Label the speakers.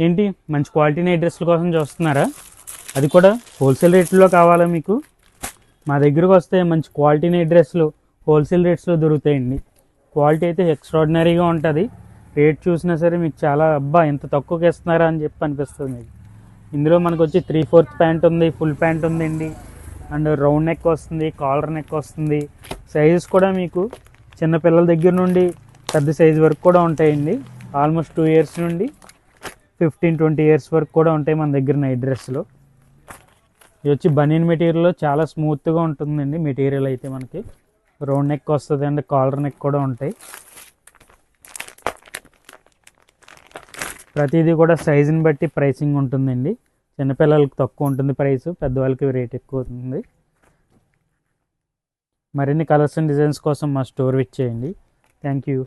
Speaker 1: ఏంటి మంచి quality night డ్రెస్ల కోసం చూస్తున్నారా? అది కూడా హోల్సేల్ రేట్లో కావాలా మీకు? మా దగ్గరకు వస్తే మంచి క్వాలిటీ నైట్ డ్రెస్సులు హోల్సేల్ రేట్స్లో దొరుకుతాయండి. క్వాలిటీ అయితే ఎక్స్ట్రాడినరీగా ఉంటుంది. రేట్ చూసినా సరే మీకు చాలా అబ్బా ఎంత తక్కువకి ఇస్తున్నారా అని చెప్పి అనిపిస్తుంది మీకు. ఇందులో మనకు వచ్చి 3/4 ప్యాంట్ ఉంది, ఫుల్ ప్యాంట్ ఉందండి, అండ్ రౌండ్ నెక్ వస్తుంది, కాలర్ నెక్ వస్తుంది. సైజెస్ కూడా మీకు చిన్నపిల్లల దగ్గర నుండి పెద్ద సైజు వరకు కూడా ఉంటాయండి. ఆల్మోస్ట్ 2 years నుండి 15-20 years వరకు కూడా ఉంటాయి మన దగ్గర నైట్ డ్రెస్లో. ఇది వచ్చి బనీన్ మెటీరియల్లో చాలా స్మూత్గా ఉంటుందండి. మెటీరియల్ అయితే మనకి రౌండ్ నెక్ వస్తుంది అండ్ కాలర్ నెక్ కూడా ఉంటాయి. ప్రతిదీ కూడా సైజుని బట్టి ప్రైసింగ్ ఉంటుందండి. చిన్నపిల్లలకి తక్కువ ఉంటుంది ప్రైస్, పెద్దవాళ్ళకి రేట్ ఎక్కువ ఉంటుంది. మరిన్ని కలర్స్ అండ్ డిజైన్స్ కోసం మా స్టోర్ విజిట్ చేయండి. Thank you.